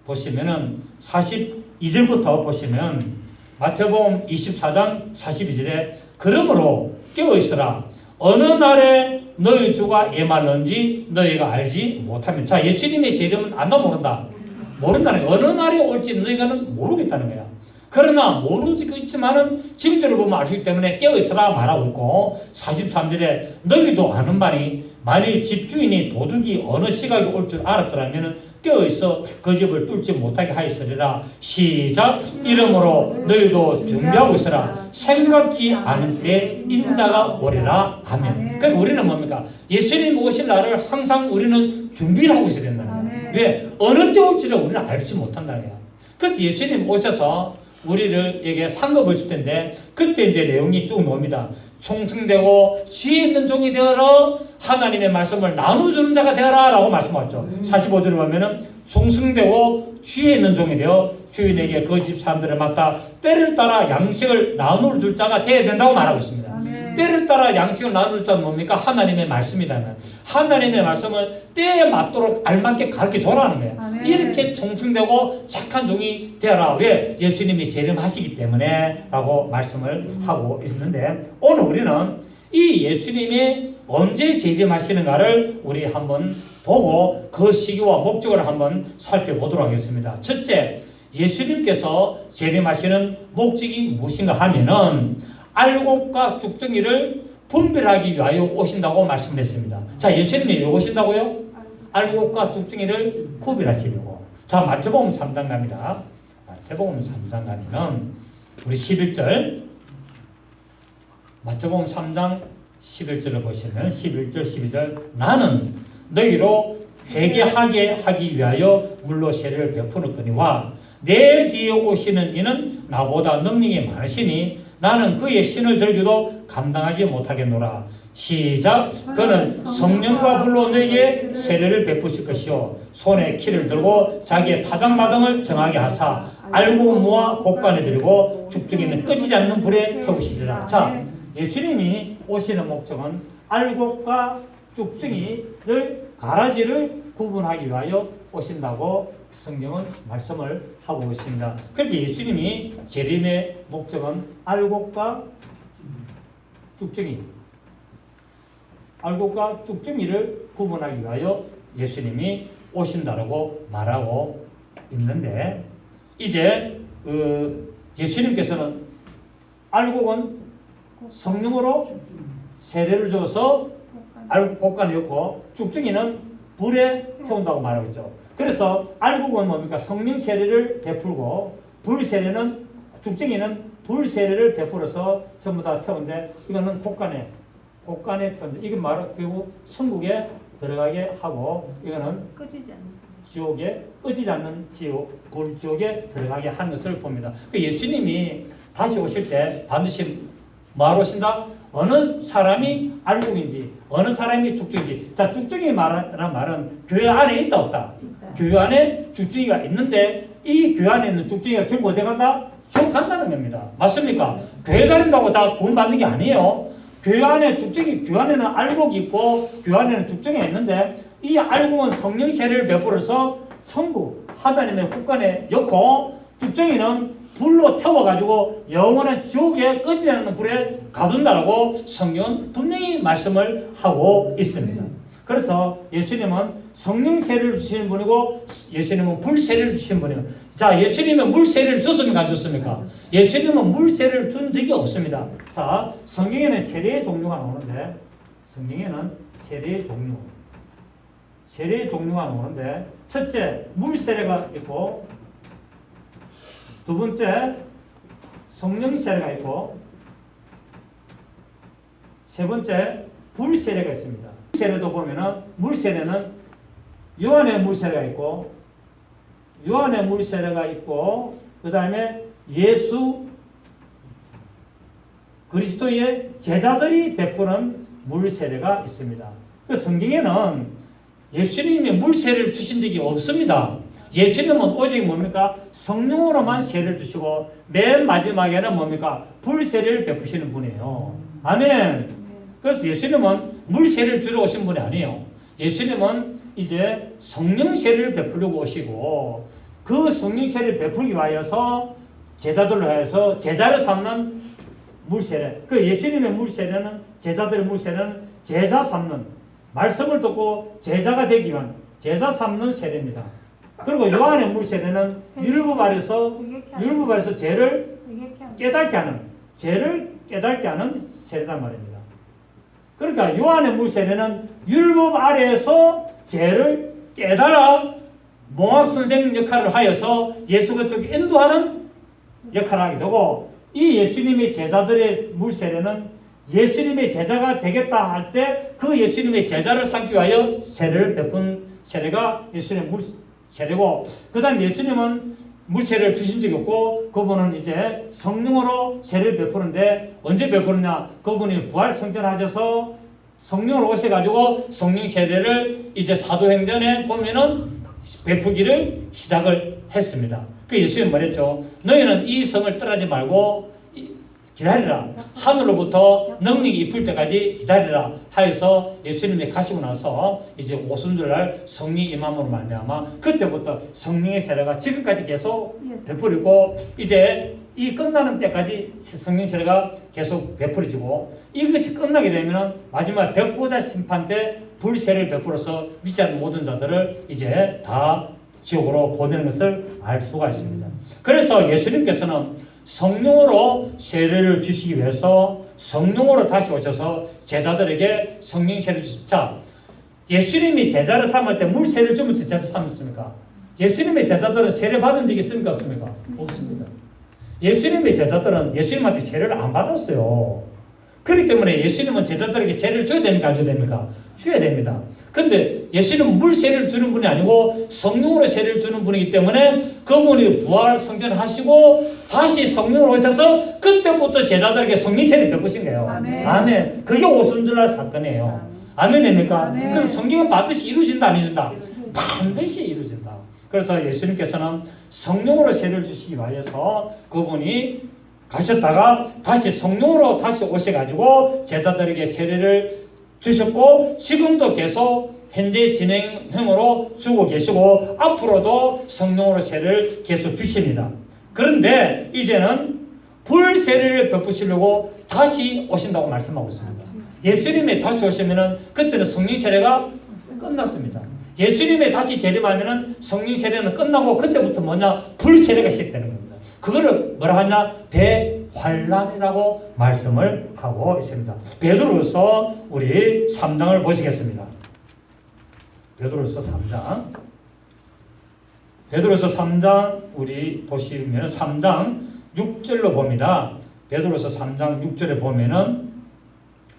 보시면은 42절부터 보시면 마태복음 24장 42절에 그러므로 깨어있으라 어느 날에 너희 주가 예말는지 너희가 알지 못하면 자, 예수님의 재림은 안다 모른다. 모른다는 거야. 어느 날에 올지 너희가는 모르겠다는 거야. 그러나 모르겠지만은 징조를 보면 알 수 있기 때문에 깨어있으라 말하고 있고 43절에 너희도 아는 바니 만일 집주인이 도둑이 어느 시각에 올 줄 알았더라면 깨어있어 그 집을 뚫지 못하게 하였으리라. 시작. 이러므로 너희도 준비하고 있으라. 생각지 않을 때 인자가 오리라. 아멘. 그러니까 우리는 뭡니까? 예수님 오실 날을 항상 우리는 준비를 하고 있어야 된다는 거예요. 왜? 어느 때 올지를 우리는 알지 못한다는 거예요. 그때 예수님 오셔서 우리에게 상급 보실 텐데 그때 이제 내용이 쭉 나옵니다. 충성되고 지혜 있는 종이 되어라. 하나님의 말씀을 나누주는 자가 되어라 라고 말씀하셨죠. 45절을 보면은 충성되고 지혜 있는 종이 되어 주인에게 그 집 사람들을 맡아 때를 따라 양식을 나눌 줄 자가 되어야 된다고 말하고 있습니다. 때를 따라 양식을 나눌 자는 뭡니까? 하나님의 말씀이라는. 하나님의 말씀을 때에 맞도록 알맞게 가르쳐 줘라는 거예요. 아멘. 이렇게 충성되고 착한 종이 되어라. 왜? 예수님이 재림하시기 때문에 라고 말씀을 하고 있는데 오늘 우리는 이 예수님이 언제 재림하시는가를 우리 한번 보고 그 시기와 목적을 한번 살펴보도록 하겠습니다. 첫째, 예수님께서 재림하시는 목적이 무엇인가 하면은 알곡과 죽정이를 분별하기 위하여 오신다고 말씀했습니다. 자, 예수님이 왜 오신다고요? 알곡과 죽정이를 구별하시려고. 자, 마태복음 3장 갑니다. 마태복음 3장 가면 우리 11절 마태복음 3장 11절을 보시면 11절 12절 나는 너희로 회개하게 하기 위하여 물로 세례를 베푸었거니와 내 뒤에 오시는 이는 나보다 능력이 많으시니 나는 그의 신을 들기도 감당하지 못하겠노라. 시작. 그는 성령과 불로 너희에게 세례를 베푸실 것이요 손에 키를 들고 자기의 타작마당을 정하게 하사 알고 모아 곳간에 들고 죽죽이는 끄지지 않는 불에 태우시리라. 자, 예수님이 오시는 목적은 알곡과 쭉증이를 가라지를 구분하기 위하여 오신다고 성경은 말씀을 하고 있습니다. 그런데 예수님이 재림의 목적은 알곡과 쭉증이 알곡과 쭉증이를 구분하기 위하여 예수님이 오신다라고 말하고 있는데 이제 예수님께서는 알곡은 성령으로 세례를 줘서 알곡간에 넣고 쭉증이는 불에 태운다고 말하고 있죠. 그래서 알곡은 뭡니까? 성령 세례를 베풀고 불 세례는 쭉증이는 불 세례를 베풀어서 전부 다 태운데 이거는 곳간에 태운데 이건 말은 결국 천국에 들어가게 하고 이거는 꺼지지 않는 지옥에 꺼지지 않는 불 지옥에 들어가게 하는 것을 봅니다. 예수님이 다시 오실 때 반드시 뭐하러 오신다? 어느 사람이 알곡인지 어느 사람이 죽증인지. 자, 죽증이 말하는 말은 교회 안에 있다 없다? 교회 안에 죽증이가 있는데 이 교회 안에 있는 죽증이가 결국 어디 간다? 지옥 간다는 겁니다. 맞습니까? 교회 다닌다고 다 구원받는 게 아니에요. 교회 안에 죽증이, 교회 안에는 알곡이 있고 교회 안에는 죽증이 있는데 이 알곡은 성령 세례를 베풀어서 천국 하나님의 국간에 넣고 죽증이는 불로 태워가지고 영원한 지옥에 꺼지지 않는 불에 가둔다라고 성경은 분명히 말씀을 하고 있습니다. 그래서 예수님은 성령 세례를 주시는 분이고 예수님은 불 세례를 주시는 분이에요. 자, 예수님은 물 세례를 줬습니까? 안 줬습니까? 예수님은 물 세례를 준 적이 없습니다. 자, 성경에는 세례의 종류가 나오는데 성경에는 세례의 종류가 나오는데 첫째, 물 세례가 있고 두 번째, 성령 세례가 있고 세 번째, 불 세례가 있습니다. 세례도 보면은 물 세례는 요한의 물 세례가 있고 그 다음에 예수 그리스도의 제자들이 베푸는 물 세례가 있습니다. 그 성경에는 예수님이 물 세례를 주신 적이 없습니다. 예수님은 오직 뭡니까? 성령으로만 세례를 주시고 맨 마지막에는 뭡니까? 불 세례를 베푸시는 분이에요. 아멘. 그래서 예수님은 물 세례를 주러 오신 분이 아니에요. 예수님은 이제 성령 세례를 베풀려고 오시고 그 성령 세례를 베풀기 위하여서 제자들로 하여서 제자를 삼는 물 세례. 그 예수님의 물 세례는 제자들의 물 세례는 제자 삼는 말씀을 듣고 제자가 되기 위한 제자 삼는 세례입니다. 그리고 요한의 물 세례는 율법 아래서 죄를 깨닫게 하는 세례단 말입니다. 그러니까 요한의 물 세례는 율법 아래에서 죄를 깨달아 몽학 선생 역할을 하여서 예수 그리스도를 인도하는 역할을 하게 되고 이 예수님의 제자들의 물 세례는 예수님의 제자가 되겠다 할 때 그 예수님의 제자를 삼기 위하여 세례를 베푼 세례가 예수님의 물 세례고 그 다음 예수님은 물세를 주신 적이 없고 그분은 이제 성령으로 세를 베푸는데 언제 베푸느냐? 그분이 부활 성전하셔서 성령으로 오셔가지고 성령 세례를 이제 사도행전에 보면은 베푸기를 시작을 했습니다. 그 예수님 말했죠. 너희는 이 성을 떠나지 말고 기다리라. 하늘로부터 능력이 입을 때까지 기다리라 하여서 예수님이 가시고 나서 이제 오순절날 성령 임함으로 말미암아 그때부터 성령의 세례가 지금까지 계속 베풀이고 이제 이 끝나는 때까지 성령 세례가 계속 베풀어지고 이것이 끝나게 되면 마지막 백보자 심판 때 불세를 베풀어서 믿지 않는 모든 자들을 이제 다 지옥으로 보내는 것을 알 수가 있습니다. 그래서 예수님께서는 성령으로 세례를 주시기 위해서 성령으로 다시 오셔서 제자들에게 성령 세례를 주십니다. 자, 예수님이 제자를 삼을 때 물 세례를 주면서 제자 삼았습니까? 예수님의 제자들은 세례 받은 적이 있습니까? 없습니까? 없습니다. 예수님의 제자들은 예수님한테 세례를 안 받았어요. 그렇기 때문에 예수님은 제자들에게 세례를 줘야 됩니까? 안 줘야 됩니까? 줘야 됩니다. 그런데 예수님은 물 세례를 주는 분이 아니고 성령으로 세례를 주는 분이기 때문에 그분이 부활 성전하시고 다시 성령으로 오셔서 그때부터 제자들에게 성령 세례를 베푸신 거예요. 아멘. 아멘. 그게 오순절날 사건이에요. 아멘입니까? 아멘. 그래서 성경은 반드시 이루어진다 안 이루어진다? 반드시 이루어진다. 그래서 예수님께서는 성령으로 세례를 주시기 위해서 그분이 가셨다가 다시 성령으로 다시 오셔가지고 제자들에게 세례를 주셨고 지금도 계속 현재 진행형으로 주고 계시고 앞으로도 성령으로 세례를 계속 주십니다. 그런데 이제는 불 세례를 베푸시려고 다시 오신다고 말씀하고 있습니다. 예수님이 다시 오시면은 그때는 성령 세례가 끝났습니다. 예수님이 다시 재림하면은 성령 세례는 끝나고 그때부터 뭐냐? 불 세례가 시작되는 겁니다. 그거를 뭐라 하냐? 대환란이라고 말씀을 하고 있습니다. 베드로서 우리 3장을 보시겠습니다. 베드로서 3장. 베드로서 3장 우리 보시면 3장 6절로 봅니다. 베드로서 3장 6절에 보면은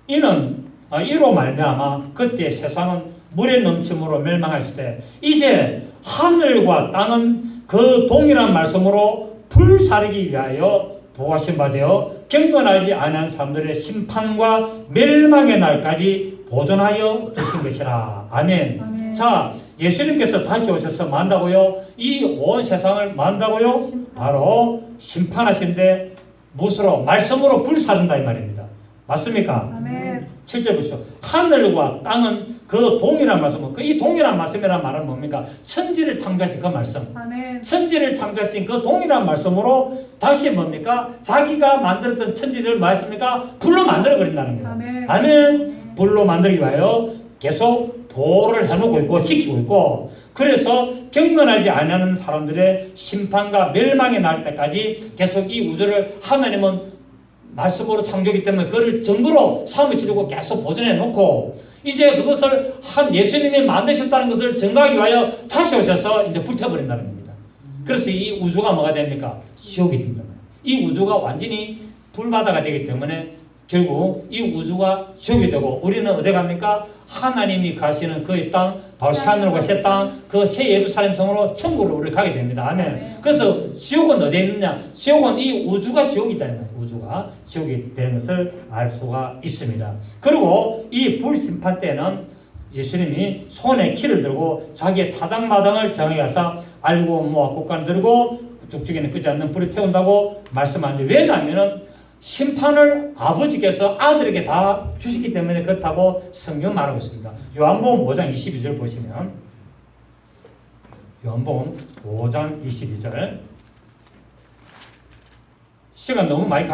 이로 말미암아 그때 세상은 물의 넘침으로 멸망했을 때 이제 하늘과 땅은 그 동일한 말씀으로 불사르기 위하여 보호하신 바 되어 경건하지 않은 사람들의 심판과 멸망의 날까지 보존하여 두신 것이라. 아멘. 아멘. 자, 예수님께서 다시 오셔서 만다고요? 이 온 세상을 만다고요? 바로 심판하신데 무엇으로? 말씀으로 불사른다 이 말입니다. 맞습니까? 아멘. 7절 보시죠. 하늘과 땅은 그 동일한 말씀, 이 동일한 말씀이라는 말은 뭡니까? 천지를 창조하신 그 말씀. 아멘. 천지를 창조하신 그 동일한 말씀으로 다시 뭡니까? 자기가 만들었던 천지를 말씀입니까? 불로 만들어 버린다는 거예요. 아멘. 아멘. 불로 만들기 위하여 계속 보호를 해놓고 있고 지키고 있고 그래서 경건하지 않은 사람들의 심판과 멸망이 날 때까지 계속 이 우주를 하나님은 말씀으로 창조하기 때문에 그를 증거로 삼으시려고 계속 보존해 놓고 이제 그것을 한 예수님이 만드셨다는 것을 증거하기 위하여 다시 오셔서 이제 불태워버린다는 겁니다. 그래서 이 우주가 뭐가 됩니까? 지옥이 됩니다. 이 우주가 완전히 불바다가 되기 때문에 결국 이 우주가 지옥이 되고 우리는 어디 갑니까? 하나님이 가시는 그의 땅, 바로 새하늘과 새 땅, 그 새 예루살렘 성으로 천국으로 우리 가게 됩니다. 아멘. 그래서 지옥은 어디에 있느냐? 지옥은 이 우주가 지옥이다. 우주가 지옥이 되는 것을 알 수가 있습니다. 그리고 이 불심판 때는 예수님이 손에 키를 들고 자기의 타작마당을 정해 가서 알고 모아 국간을 들고 죽죽이는 끄지 않는 불을 태운다고 말씀하는데 왜냐하면은 심판을 아버지께서 아들에게 다 주시기 때문에 그렇다고 성경 말하고 있습니다. 요한복음 5장 22절 보시면 요한복음 5장 22절 시간 너무 많이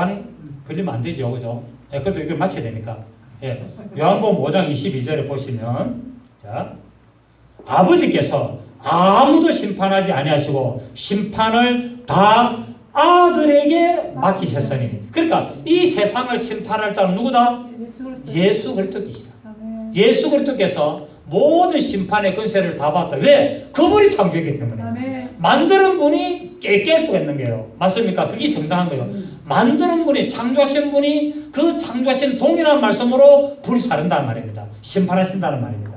걸리면 안 되죠. 그죠? 예, 그래도 이걸 맞춰야 되니까. 예. 요한복음 5장 22절에 보시면 자, 아버지께서 아무도 심판하지 아니하시고 심판을 다 아들에게 맡기셨으니 그러니까 이 세상을 심판할 자는 누구다? 예수 그리스도이시다. 예수 그리스도께서 모든 심판의 권세를 다 받았다. 왜? 그분이 창조했기 때문에. 아멘. 만드는 분이 깰 수가 있는 거예요. 맞습니까? 그게 정당한 거예요. 만드는 분이 창조하신 분이 그 창조하신 동일한 말씀으로 불사른다는 말입니다. 심판하신다는 말입니다.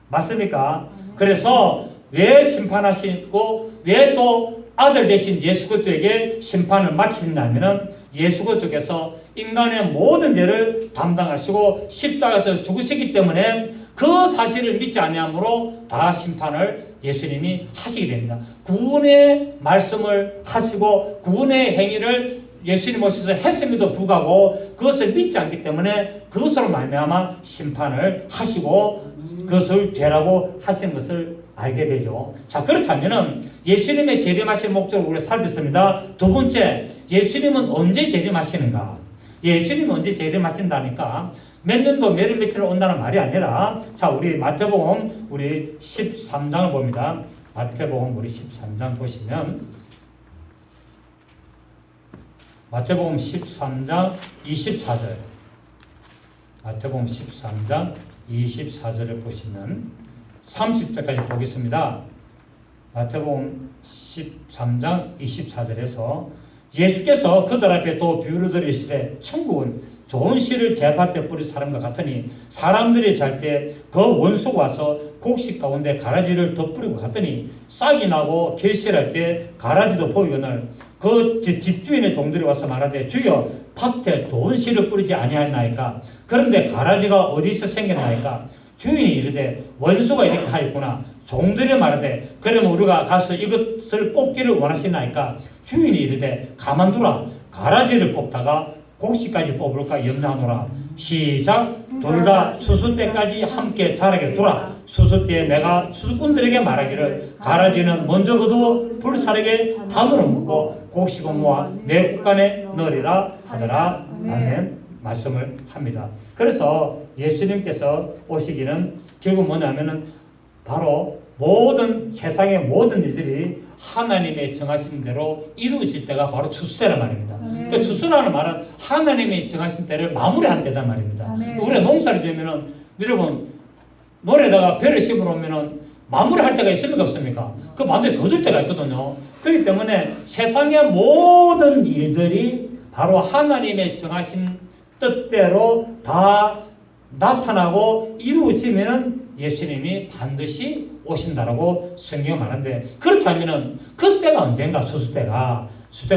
맞습니까? 그래서 왜 심판하시고 왜 또 아들 대신 예수 그리스도에게 심판을 맡긴다면은 예수 그리스도께서 인간의 모든 죄를 담당하시고 십자가에서 죽으셨기 때문에 그 사실을 믿지 아니함으로 다 심판을 예수님이 하시게 됩니다. 구원의 말씀을 하시고 구원의 행위를 예수님 오셔서 했음에도 불구하고 그것을 믿지 않기 때문에 그것으로 말미암아 심판을 하시고 그것을 죄라고 하신 것을 알게 되죠. 자, 그렇다면은 예수님의 재림하신 목적을 우리가 살폈습니다. 두 번째, 예수님은 언제 재림하시는가? 예수님은 언제 재림하신다니까 몇 년도 몇월 며칠 온다는 말이 아니라, 자, 우리 마태복음 우리 13장을 봅니다. 마태복음 우리 13장 보시면 마태복음 13장 24절, 마태복음 13장 24절을 보시면 30절까지 보겠습니다. 마태복음 13장 24절에서 예수께서 그들 앞에 또 비유를 들이시되 천국은 좋은 씨를 개밭에 뿌린 사람과 같으니 사람들이 잘 때 그 원수가 와서 곡식 가운데 가라지를 덧뿌리고 갔더니 싹이 나고 결실할 때 가라지도 보이거늘 그 집주인의 종들이 와서 말하되 주여 밭에 좋은 씨를 뿌리지 아니하였나이까 그런데 가라지가 어디서 생겼나이까 주인이 이르되 원수가 이렇게 하였구나. 종들이 말하되 그러면 우리가 가서 이것을 뽑기를 원하시나이까 주인이 이르되 가만두라. 가라지를 뽑다가 곡식까지 뽑을까 염려하노라. 시작. 둘 다 수수 때까지 함께 자라게 두라. 수수 때에 내가 수수꾼들에게 말하기를 가라지는 먼저 거두어 불사르게 담으로 묶고 곡식은 모아 내 국간에 넣으리라 하더라. 아멘. 말씀을 합니다. 그래서 예수님께서 오시기는 결국 뭐냐면은 바로 모든 세상의 모든 일들이 하나님의 정하신 대로 이루어질 때가 바로 추수때란 말입니다. 그 추수라는 말은 하나님의 정하신 때를 마무리한 때단 말입니다. 우리가 농사를 지으면은 여러분 노래다가 배를 심으러 오면은 마무리할 때가 있습니까 없습니까? 그 반대에 거둘 때가 있거든요. 그렇기 때문에 세상의 모든 일들이 바로 하나님의 정하신 뜻대로 다 나타나고 이루어지면은 예수님이 반드시 오신다라고 성경이 말하는데 그렇다면은 그때가 언젠가 수수때가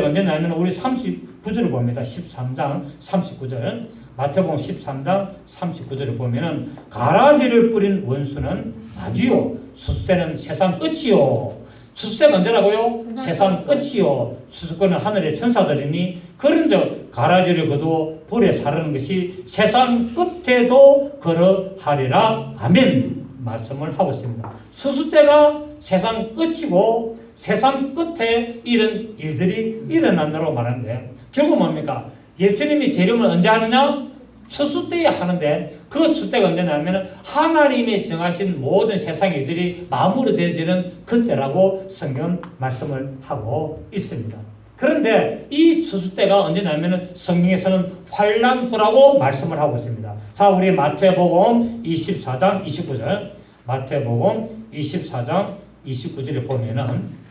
언제냐면 우리 39절을 봅니다. 13장 39절 마태복음 13장 39절을 보면은 가라지를 뿌린 원수는 나주요 수수때는 세상 끝이요. 수수때가 언제라고요? 세상 끝이요. 수수권은 하늘의 천사들이니 그런즉 가라지를 거두어 불에 사르는 것이 세상 끝에도 그러하리라. 아멘. 말씀을 하고 있습니다. 수수때가 세상 끝이고 세상 끝에 이런 일들이 일어난다고 말하는데 결국 뭡니까? 예수님이 재림을 언제 하느냐? 수수때에 하는데 그 수때가 언제냐면 하나님이 정하신 모든 세상 일들이 마무리되어지는 그때라고 성경 말씀을 하고 있습니다. 그런데 이 수수때가 언제냐면 성경에서는 환난후라고 말씀을 하고 있습니다. 자, 우리 마태복음 24장 29절 마태복음 24장 29절에 보면은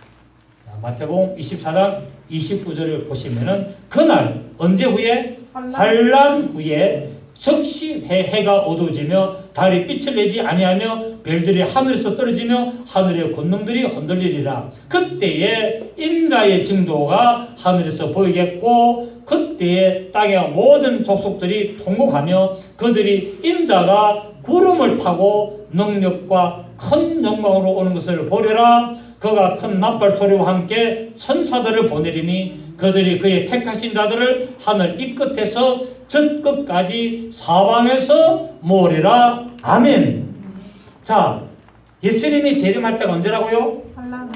마태복음 24장 29절을 보시면은 그날 언제 후에 환난 후에 즉시 해가 어두워지며 달이 빛을 내지 아니하며 별들이 하늘에서 떨어지며 하늘의 권능들이 흔들리리라. 그때에 인자의 징조가 하늘에서 보이겠고 그때에 땅의 모든 족속들이 통곡하며 그들이 인자가 구름을 타고 능력과 큰 영광으로 오는 것을 보리라. 그가 큰 나팔 소리와 함께 천사들을 보내리니 그들이 그의 택하신 자들을 하늘 이 끝에서 저 끝까지 사방에서 모으리라. 아멘. 자, 예수님이 재림할 때가 언제라고요? 환난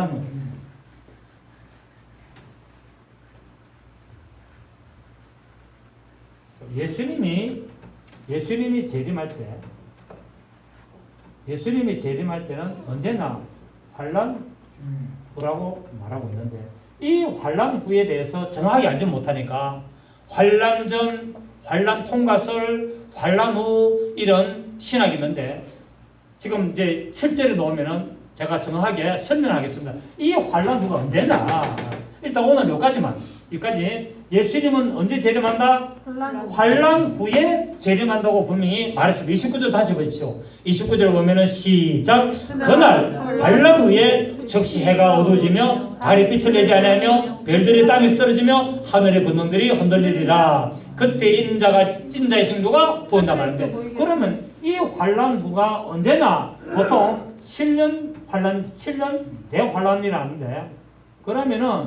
후. 예수님이 재림할 때는 언제나 환난 후라고 말하고 있는데 이 환난 후에 대해서 정확하게 알지 못하니까 환난 전, 환난 통과설, 환난 후 이런 신학이 있는데 지금 이제 7절에 놓으면은 제가 정확하게 설명하겠습니다. 이 환난 후가 언제나 일단 오늘 여기까지 예수님은 언제 재림한다? 환란 후에 재림한다고 분명히 말했습니다. 29절 다시 보십시오. 29절 보면은 시작. 그날 환란 후에 즉시 해가 어두워지며 달이 빛을 내지 아니하며 별들이 땅에서 떨어지며 하늘의 권능들이 흔들리리라. 그때 인자의 승도가 보인다 말인데, 그러면 이 환란 후가 언제나 보통 7년 대환란이라는데, 그러면은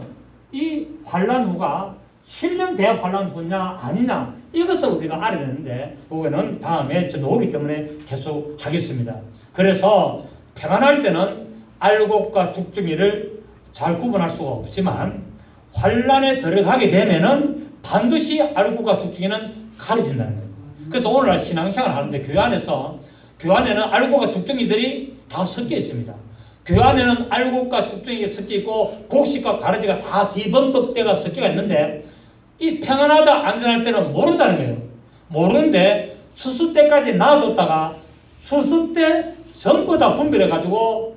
이 환란 후가 7년 대환란 후냐 아니냐, 이것을 우리가 알아야 되는데, 그거는 다음에 저 나오기 때문에 계속 하겠습니다. 그래서 평안할 때는 알곡과 죽중이를 잘 구분할 수가 없지만, 환란에 들어가게 되면은 반드시 알곡과 죽중이는 가려진다는 거예요. 그래서 오늘날 신앙생활을 하는데 교회 안에는 알곡과 죽중이들이 다 섞여 있습니다. 교회 안에는 알곡과 죽중이가 섞여 있고 곡식과 가라지가 다 뒤범벅대가 섞여 있는데, 이 평안하다 안전할 때는 모른다는 거예요. 모르는데 수수 때까지 놔뒀다가 수수 때 전부 다 분별해가지고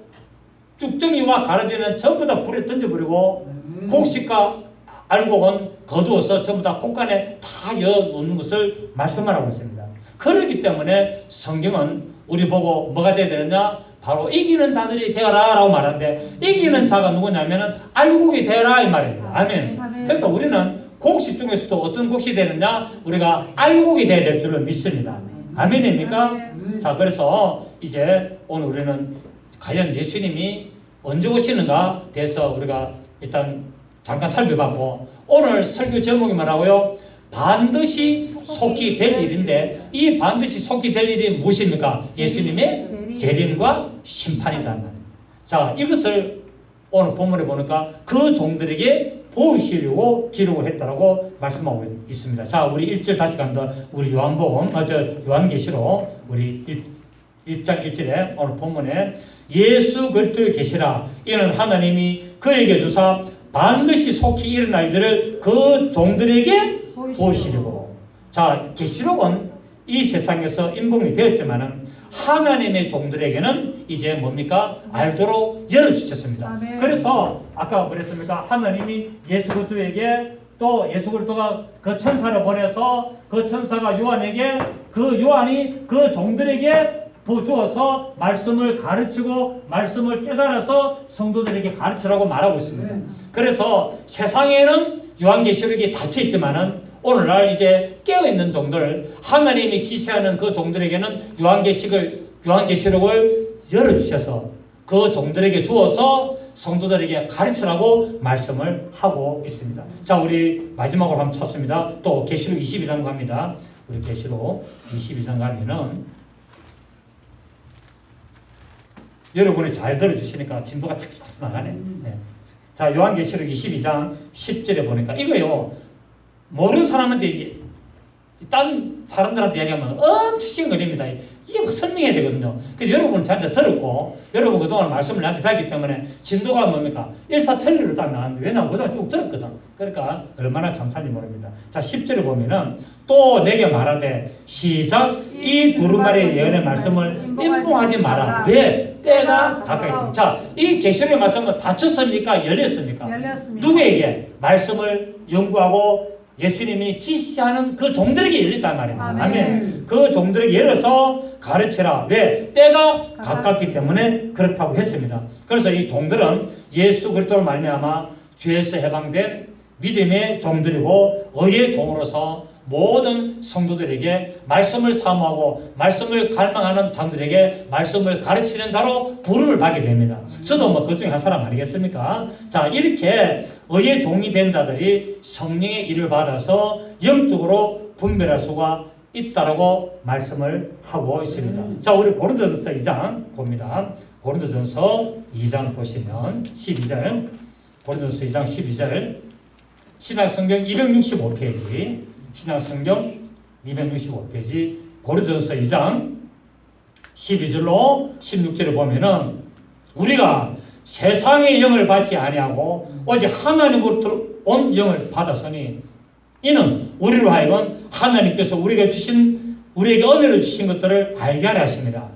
죽중이와 가라지는 전부 다 불에 던져버리고 곡식과 알곡은 거두어서 전부 다 곳간에 다 넣어놓는 것을 말씀하라고 있습니다. 그렇기 때문에 성경은 우리 보고 뭐가 돼야 되느냐? 바로 이기는 자들이 되어라 라고 말하는데, 이기는 자가 누구냐면은 알곡이 되어라 이 말입니다. 아멘. 그러니까 우리는 곡식 중에서도 어떤 곡식이 되느냐? 우리가 알곡이 되어야 될 줄을 믿습니다. 아멘입니까? 자, 그래서 이제 오늘 우리는 과연 예수님이 언제 오시는가 대해서 우리가 일단 잠깐 살펴봤고, 오늘 설교 제목이 뭐라고요? 반드시 속히 될 일인데, 이 반드시 속히 될 일이 무엇입니까? 예수님의 재림과 심판이란 말이에요. 자, 이것을 오늘 본문에 보니까 그 종들에게 보이시려고 기록을 했다라고 말씀하고 있습니다. 자, 우리 1절 다시 간다. 우리 요한계시록 우리 1장 1절에 오늘 본문에 예수 그리스도의 계시라. 이는 하나님이 그에게 주사 반드시 속히 일어날 일들을 그 종들에게 보이시려고. 자, 계시록은 이 세상에서 인봉이 되었지만은 하나님의 종들에게는 이제 뭡니까? 알도록 열어주셨습니다. 그래서 아까 그랬습니까? 하나님이 예수 그리스도에게, 또 예수 그리스도가 그 천사를 보내서 그 천사가 요한에게, 그 요한이 그 종들에게 주어서 말씀을 가르치고 말씀을 깨달아서 성도들에게 가르치라고 말하고 있습니다. 그래서 세상에는 요한계시록이 닫혀 있지만은 오늘날 이제 깨어있는 종들, 하나님이 지시하는 그 종들에게는 요한계시록을 열어주셔서 그 종들에게 주어서 성도들에게 가르치라고 말씀을 하고 있습니다. 자, 우리 마지막으로 한번 찾습니다. 또 계시록 22장 갑니다. 우리 계시록 22장 가면은 여러분이 잘 들어주시니까 진도가 착착 나가네. 네. 자, 요한계시록 22장 10절에 보니까 이거요, 모르는 사람한테, 딴 사람들한테 얘기하면 엄청 싱거립니다. 이게 뭐 설명해야 되거든요. 그래서 여러분은 저한테 들었고, 여러분 그동안 말씀을 나한테 배웠기 때문에 진도가 뭡니까? 일사천리로 딱 나왔는데, 왜냐면 그동안 쭉 들었거든. 그러니까 얼마나 감사한지 모릅니다. 자, 10절에 보면은 또 내게 말하되 시작 이 두루마리의 예언의 말씀을 인봉하지 마라. 왜? 때가 가까이 있다. 자, 이 계시록의 말씀은 닫혔습니까? 열렸습니까? 열렸습니다. 누구에게? 말씀을 연구하고 예수님이 지시하는 그 종들에게 열렸단 말입니다. 아멘. 그 종들에게 열어서 가르치라. 왜? 때가 가깝기 때문에 그렇다고 했습니다. 그래서 이 종들은 예수 그리스도로 말미암아 죄에서 해방된 믿음의 종들이고, 의의 종으로서 모든 성도들에게 말씀을 사모하고 말씀을 갈망하는 자들에게 말씀을 가르치는 자로 부름을 받게 됩니다. 저도 뭐 그 중에 한 사람 아니겠습니까? 자, 이렇게 의의 종이 된 자들이 성령의 일을 받아서 영적으로 분별할 수가 있다라고 말씀을 하고 있습니다. 자, 우리 고린도전서 2장 봅니다. 고린도전서 2장 보시면 12절, 고린도전서 2장 12절, 신약성경 265페이지, 신약성경 265페이지, 고린도전서 2장 12절로 16절을 보면은 우리가 세상의 영을 받지 아니하고 오직 하나님으로부터 온 영을 받았으니 이는 우리로 하여금 하나님께서 우리에게 은혜를 주신 것들을 알게 하려 하십니다.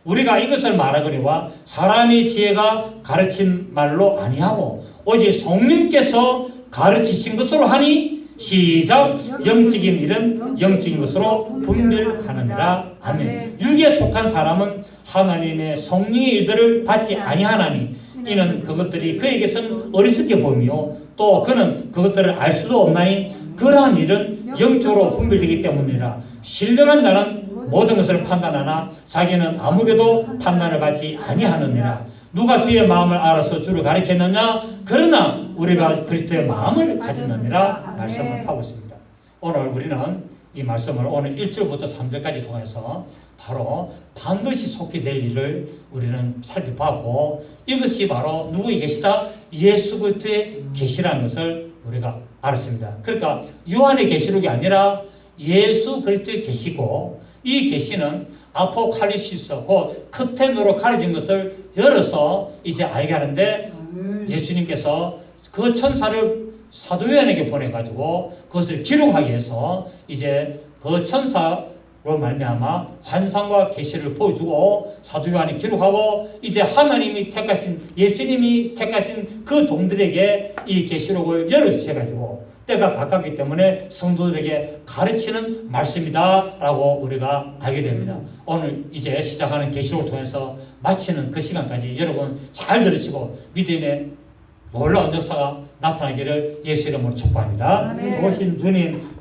우리가 이것을 말하거니와 사람의 지혜가 가르친 말로 아니하고 오직 성령께서 가르치신 것으로 하니 시작. 영적인 일은 영적인 것으로 분별하느니라. 아멘. 육에 속한 사람은 하나님의 성령의 일들을 받지 아니하나니 이는 그것들이 그에게서는 어리석게 보이며 또 그는 그것들을 알 수도 없나니 그러한 일은 영적으로 분별되기 때문이라. 신령한 자는 모든 것을 판단하나 자기는 아무개도 판단을 받지 아니하느니라. 누가 주의 마음을 알아서 주를 가리켰느냐? 그러나 우리가 그리스도의 마음을 가졌느니라 말씀을 하고 있습니다. 오늘 우리는 이 말씀을 오늘 1절부터 3절까지 통해서 바로 반드시 속히 될 일을 우리는 살펴봤고 이것이 바로 누구의 계시다? 예수 그리스도의 계시라는 것을 우리가 알았습니다. 그러니까 요한의 계시록이 아니라 예수 그리스도의 계시고 이 계시는 아포칼립시스 그 커튼으로 가려진 것을 열어서 이제 알게 하는데 예수님께서 그 천사를 사도 요한에게 보내가지고 그것을 기록하기 위해서 이제 그 천사로 말미암아 환상과 계시를 보여주고 사도 요한이 기록하고 이제 하나님이 택하신 예수님이 택하신 그 종들에게 이 계시록을 열어주셔가지고 때가 가깝기 때문에 성도들에게 가르치는 말씀이다라고 우리가 알게 됩니다. 오늘 이제 시작하는 계시록을 통해서 마치는 그 시간까지 여러분 잘 들으시고 믿음의 놀라운 역사가 나타나기를 예수 이름으로 축복합니다. 좋으신 주님